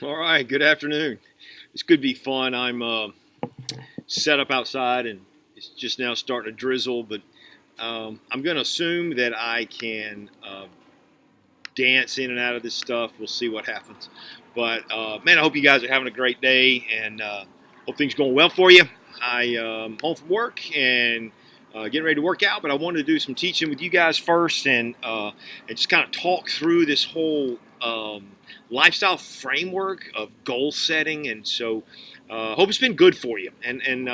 All right, good afternoon. This could be fun. I'm set up outside and it's just now starting to drizzle, but I'm going to assume that I can dance in and out of this stuff. We'll see what happens. But man, I hope you guys are having a great day and hope things are going well for you. I home from work and getting ready to work out, but I wanted to do some teaching with you guys first and just kind of talk through this whole lifestyle framework of goal setting. And so, hope it's been good for you. And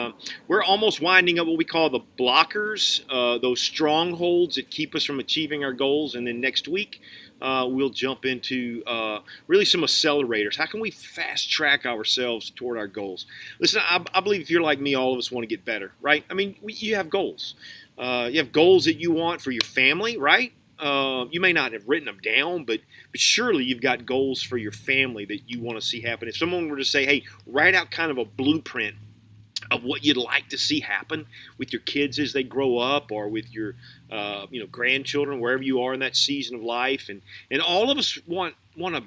we're almost winding up what we call the blockers, those strongholds that keep us from achieving our goals. And then next week, we'll jump into really some accelerators. How can we fast track ourselves toward our goals? Listen, I believe if you're like me, all of us want to get better, right? I mean, you have goals. You have goals that you want for your family, right? You may not have written them down, but surely you've got goals for your family that you want to see happen. If someone were to say, "Hey, write out kind of a blueprint of what you'd like to see happen with your kids as they grow up, or with your grandchildren, wherever you are in that season of life," and all of us want to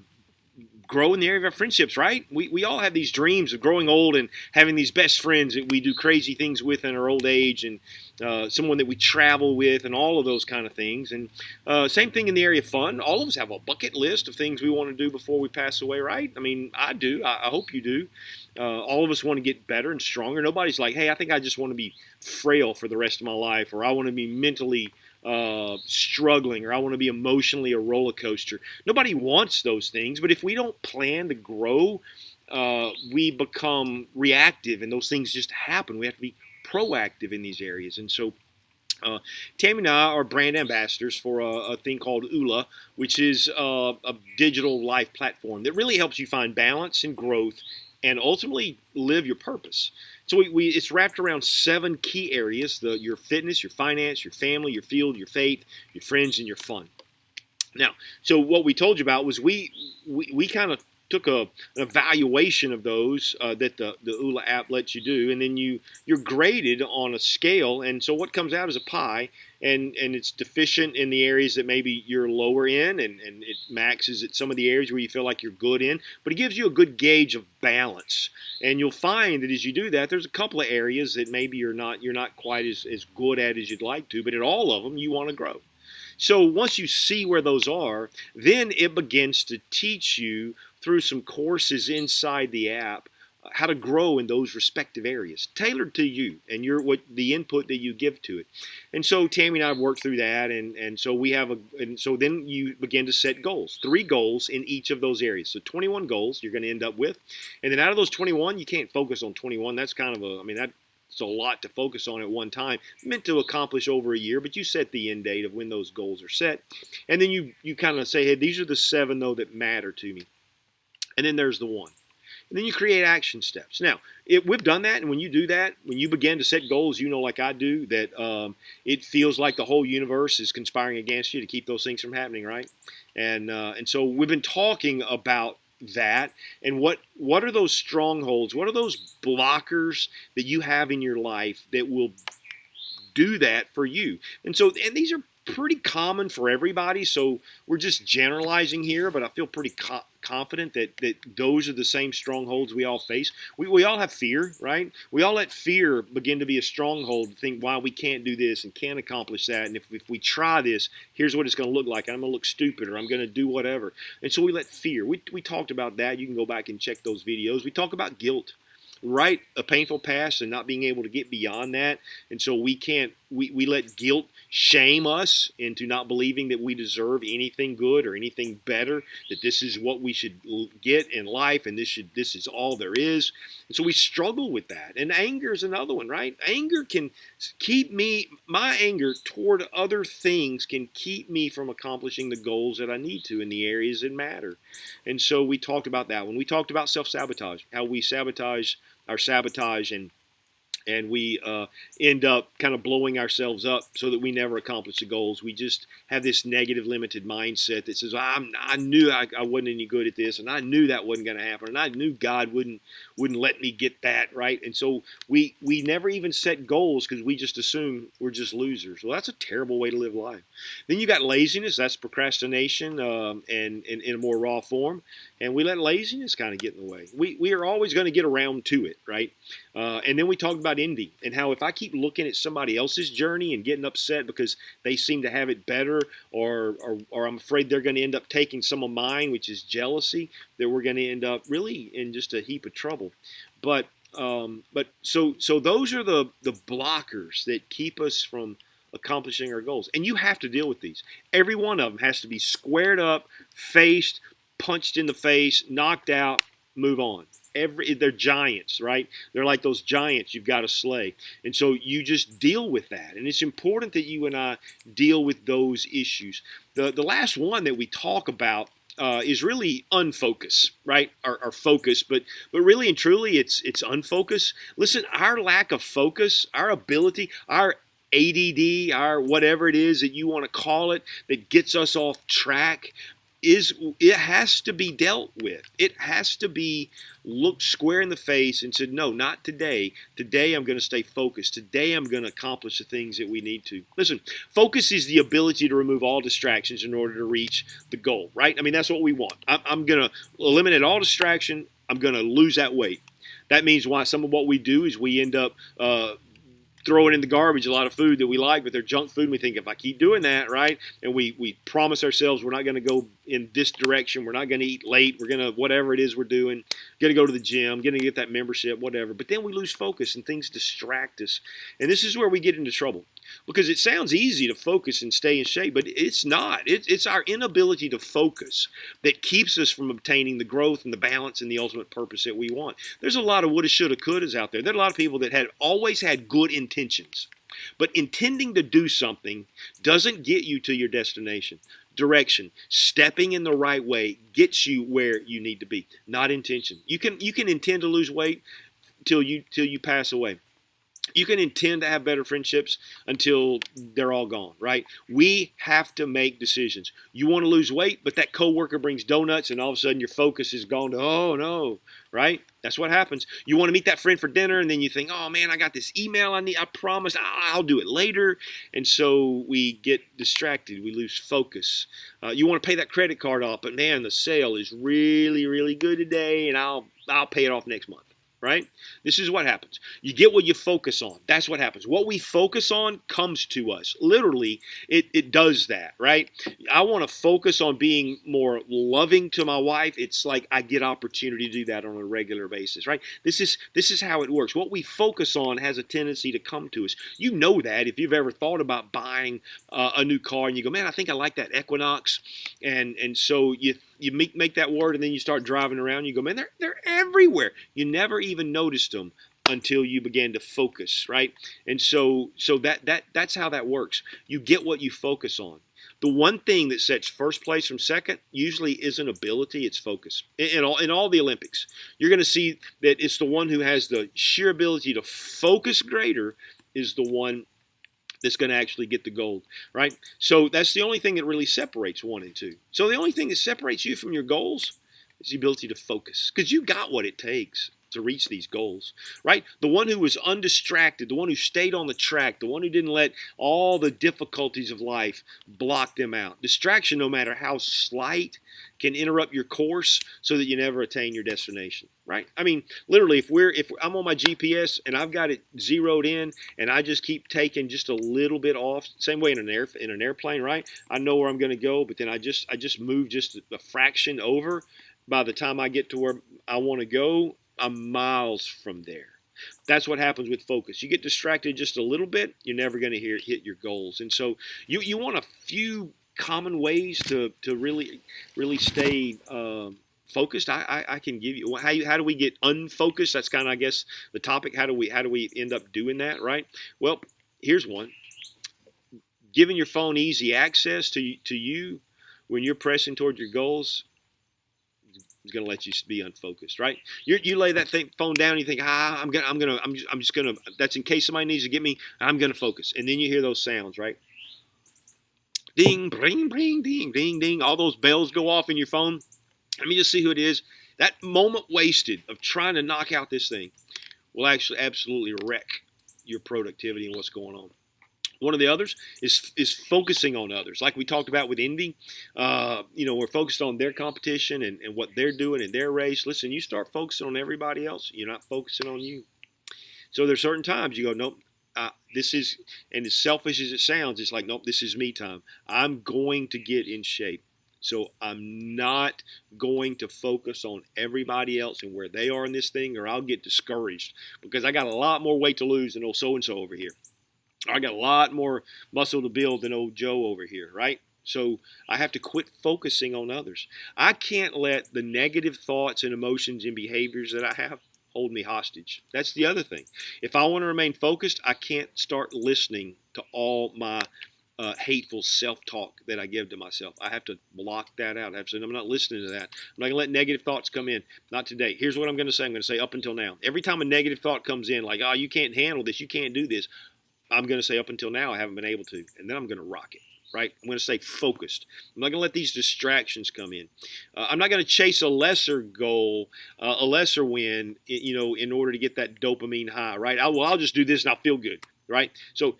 grow in the area of our friendships, right? We all have these dreams of growing old and having these best friends that we do crazy things with in our old age, and someone that we travel with, and all of those kind of things. And same thing in the area of fun. All of us have a bucket list of things we want to do before we pass away, right? I mean, I do. I hope you do. All of us want to get better and stronger. Nobody's like, hey, I think I just want to be frail for the rest of my life, or I want to be mentally struggling, or I want to be emotionally a roller coaster. Nobody wants those things, but if we don't plan to grow, we become reactive, and those things just happen. We have to be proactive in these areas. And so Tammy and I are brand ambassadors for a thing called ULA, which is a digital life platform that really helps you find balance and growth and ultimately live your purpose. So it's wrapped around 7 key areas: your fitness, your finance, your family, your field, your faith, your friends, and your fun. Now, so what we told you about was we kind of took an evaluation of those that the ULA app lets you do, and then you're graded on a scale, and so what comes out is a pie, and it's deficient in the areas that maybe you're lower in, and it maxes at some of the areas where you feel like you're good in, but it gives you a good gauge of balance. And you'll find that as you do that, there's a couple of areas that maybe you're not quite as good at as you'd like to, but at all of them you want to grow. So once you see where those are, then it begins to teach you through some courses inside the app how to grow in those respective areas, tailored to you and what the input that you give to it. And so Tammy and I have worked through that, and so so then you begin to set goals, 3 goals in each of those areas. So 21 goals you're going to end up with, and then out of those 21, you can't focus on 21. That's kind of it's a lot to focus on at one time, meant to accomplish over a year, but you set the end date of when those goals are set. And then you kind of say, hey, these are the 7, though, that matter to me. And then there's the 1. And then you create action steps. Now, we've done that, and when you do that, when you begin to set goals, like I do, that it feels like the whole universe is conspiring against you to keep those things from happening, right? And so we've been talking about that, and what are those strongholds? What are those blockers that you have in your life that will do that for you? And these are pretty common for everybody, so we're just generalizing here, but I feel pretty confident that those are the same strongholds we all face. We all have fear, right? We all let fear begin to be a stronghold, to think, wow, we can't do this and can't accomplish that, and if we try this, here's what it's going to look like. I'm going to look stupid, or I'm going to do whatever. And so we let fear. We talked about that. You can go back and check those videos. We talk about guilt, right? A painful past and not being able to get beyond that. And so we let guilt shame us into not believing that we deserve anything good or anything better, that this is what we should get in life, and this is all there is. And so we struggle with that. And anger is another one, right? Anger can my anger toward other things can keep me from accomplishing the goals that I need to in the areas that matter. And so we talked about that when we talked about self-sabotage, how we sabotage and and we end up kind of blowing ourselves up so that we never accomplish the goals. We just have this negative, limited mindset that says, I knew I wasn't any good at this, and I knew that wasn't going to happen, and I knew God wouldn't let me get that, right? And so we never even set goals because we just assume we're just losers. Well, that's a terrible way to live life. Then you got laziness. That's procrastination, and in a more raw form. And we let laziness kind of get in the way. We are always going to get around to it, right? And then we talked about envy and how if I keep looking at somebody else's journey and getting upset because they seem to have it better, or I'm afraid they're going to end up taking some of mine, which is jealousy, that we're going to end up really in just a heap of trouble. But so those are the blockers that keep us from accomplishing our goals. And you have to deal with these. Every one of them has to be squared up, faced, punched in the face, knocked out, move on. They're giants, right? They're like those giants you've got to slay. And so you just deal with that. And it's important that you and I deal with those issues. The last one that we talk about is really unfocus, right? Or focus, but really and truly it's unfocus. Listen, our lack of focus, our ability, our ADD, our whatever it is that you want to call it, that gets us off track, it has to be dealt with. It has to be looked square in the face and said, no, not today. Today I'm going to stay focused. Today I'm going to accomplish the things that we need to. Listen, focus is the ability to remove all distractions in order to reach the goal, right? I mean, that's what we want. I'm going to eliminate all distraction. I'm going to lose that weight. That means why some of what we do is we end up throwing in the garbage a lot of food that we like, but they're junk food. And we think if I keep doing that, right, and we promise ourselves we're not going to go in this direction, we're not going to eat late, we're going to, whatever it is we're doing, going to go to the gym, going to get that membership, whatever. But then we lose focus and things distract us. And this is where we get into trouble. Because it sounds easy to focus and stay in shape, but it's not. It's our inability to focus that keeps us from obtaining the growth and the balance and the ultimate purpose that we want. There's a lot of woulda, shoulda, couldas out there. There are a lot of people that had always had good intentions, but intending to do something doesn't get you to your destination. Direction, stepping in the right way gets you where you need to be, not intention. You can intend to lose weight till you pass away. You can intend to have better friendships until they're all gone, right? We have to make decisions. You want to lose weight, but that coworker brings donuts and all of a sudden your focus is gone to, oh no, right? That's what happens. You want to meet that friend for dinner and then you think, oh man, I got this email I promised, I'll do it later. And so we get distracted. We lose focus. You want to pay that credit card off, but man, the sale is really, really good today and I'll pay it off next month. Right? This is what happens. You get what you focus on. That's what happens. What we focus on comes to us. Literally, it does that, right? I want to focus on being more loving to my wife. It's like I get opportunity to do that on a regular basis, right? This is how it works. What we focus on has a tendency to come to us. You know that if you've ever thought about buying a new car and you go, man, I think I like that Equinox, and so you make that word and then you start driving around. You go, man, they're everywhere. You never even noticed them until you began to focus, right? And so that's how that works. You get what you focus on. The one thing that sets first place from second usually isn't ability, it's focus. In all the Olympics, you're going to see that it's the one who has the sheer ability to focus greater is the one that's going to actually get the gold, right? So that's the only thing that really separates 1 and 2. So the only thing that separates you from your goals is the ability to focus, because you got what it takes to reach these goals, right? The one who was undistracted, the one who stayed on the track, the one who didn't let all the difficulties of life block them out. Distraction, no matter how slight, can interrupt your course so that you never attain your destination, right? I mean, literally, if I'm on my GPS and I've got it zeroed in and I just keep taking just a little bit off, same way in an airplane, right? I know where I'm going to go, but then I just move just a fraction over. By the time I get to where I want to go, I'm miles from there. That's what happens with focus. You get distracted just a little bit, you're never going to hit your goals. And so you want a few common ways to really stay focused. I can give you how do we get unfocused? That's kind of, I guess, the topic. How do we end up doing that, right? Well, here's one. Giving your phone easy access to you when you're pressing toward your goals is going to let you be unfocused, right? You lay that phone down, and you think, I'm just gonna. That's in case somebody needs to get me. I'm gonna focus, and then you hear those sounds, right? Ding, bring, ding, ding, ding. All those bells go off in your phone. Let me just see who it is. That moment wasted of trying to knock out this thing will actually absolutely wreck your productivity and what's going on. One of the others is focusing on others. Like we talked about with envy, we're focused on their competition and what they're doing in their race. Listen, you start focusing on everybody else, you're not focusing on you. So there's certain times you go, nope, this is, and as selfish as it sounds, it's like, nope, this is me time. I'm going to get in shape. So I'm not going to focus on everybody else and where they are in this thing, or I'll get discouraged because I got a lot more weight to lose than old so-and-so over here. I got a lot more muscle to build than old Joe over here, right? So I have to quit focusing on others. I can't let the negative thoughts and emotions and behaviors that I have hold me hostage. That's the other thing. If I want to remain focused, I can't start listening to all my hateful self-talk that I give to myself. I have to block that out. I have to say, I'm not listening to that. I'm not going to let negative thoughts come in. Not today. Here's what I'm going to say. I'm going to say up until now. Every time a negative thought comes in, like, oh, you can't handle this, you can't do this, I'm going to say up until now I haven't been able to. And then I'm going to rock it. Right? I'm going to stay focused. I'm not going to let these distractions come in. I'm not going to chase a lesser goal, a lesser win, in order to get that dopamine high, right? I'll just do this and I'll feel good, right? So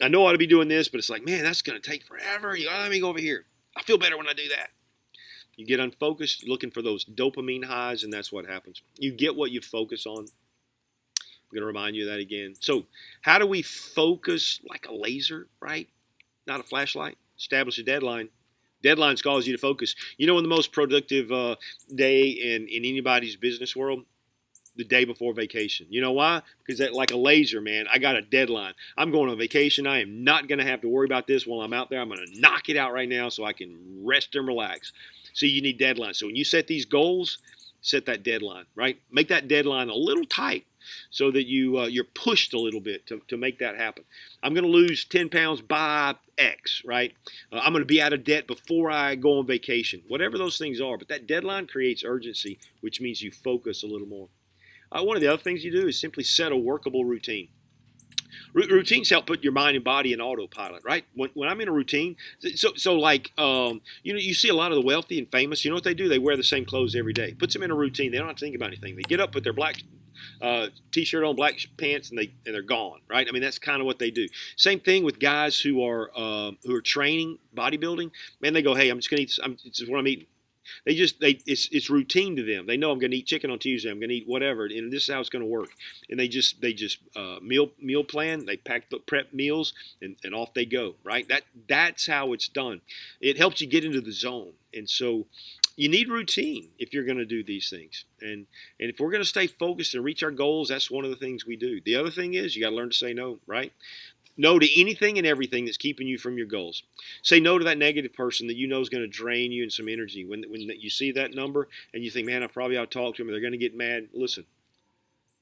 I know I ought to be doing this, but it's like, man, that's going to take forever. Let me go over here. I feel better when I do that. You get unfocused, looking for those dopamine highs, and that's what happens. You get what you focus on. I'm going to remind you of that again. So how do we focus like a laser, right? Not a flashlight. Establish a deadline. Deadlines cause you to focus. When the most productive day in anybody's business world? The day before vacation. You know why? Because that, like a laser, man, I got a deadline. I'm going on vacation. I am not going to have to worry about this while I'm out there. I'm going to knock it out right now so I can rest and relax. So you need deadlines. So when you set these goals, set that deadline, right? Make that deadline a little tight so that you're pushed a little bit to make that happen. I'm going to lose 10 pounds by X, right? I'm going to be out of debt before I go on vacation. Whatever those things are. But that deadline creates urgency, which means you focus a little more. One of the other things you do is simply set a workable routine. Routines help put your mind and body in autopilot, right? When I'm in a routine, you see a lot of the wealthy and famous, you know what they do? They wear the same clothes every day. Puts them in a routine. They don't have to think about anything. They get up, put their black T-shirt on, black pants, and they're gone, right? I mean, that's kind of what they do. Same thing with guys who are training bodybuilding. Man, they go, hey, I'm just going to eat. This is what I'm eating. It's routine to them. They know I'm going to eat chicken on Tuesday. I'm going to eat whatever, and this is how it's going to work. And they just meal plan. They pack the prep meals, and off they go. Right? That's how it's done. It helps you get into the zone. And so you need routine if you're going to do these things. And if we're going to stay focused and reach our goals, that's one of the things we do. The other thing is you got to learn to say no. Right? No to anything and everything that's keeping you from your goals. Say no to that negative person that you know is going to drain you and some energy. When you see that number and you think, man, I probably ought to talk to them, or they're going to get mad. Listen,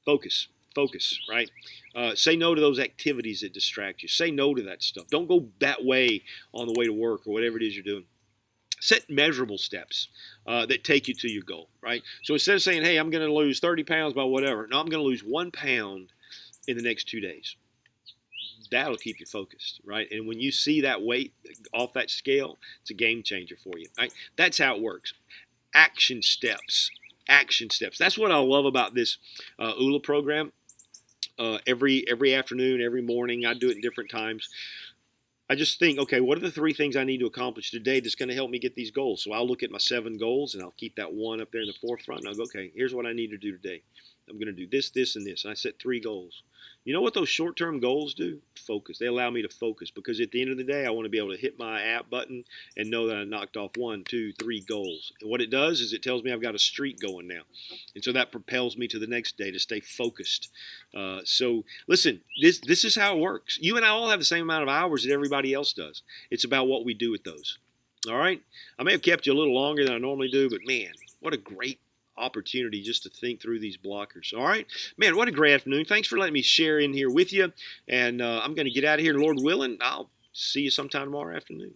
focus, right? Say no to those activities that distract you. Say no to that stuff. Don't go that way on the way to work or whatever it is you're doing. Set measurable steps that take you to your goal, right? So instead of saying, hey, I'm going to lose 30 pounds by whatever, no, I'm going to lose 1 pound in the next 2 days. That'll keep you focused, right? And when you see that weight off that scale, it's a game changer for you, right? That's how it works. Action steps. That's what I love about this ULA program. Every afternoon, every morning, I do it in different times. I just think, okay, what are the 3 things I need to accomplish today that's going to help me get these goals? So I'll look at my 7 goals, and I'll keep that one up there in the forefront, and I'll go, okay, here's what I need to do today. I'm going to do this, this, and this. And I set 3 goals. You know what those short-term goals do? Focus. They allow me to focus because at the end of the day, I want to be able to hit my app button and know that I knocked off 1, 2, 3 goals. And what it does is it tells me I've got a streak going now. And so that propels me to the next day to stay focused. So listen, this is how it works. You and I all have the same amount of hours that everybody else does. It's about what we do with those. All right? I may have kept you a little longer than I normally do, but man, what a great opportunity just to think through these blockers. All right, man, what a great afternoon. Thanks for letting me share in here with you, and I'm going to get out of here. Lord willing, I'll see you sometime tomorrow afternoon.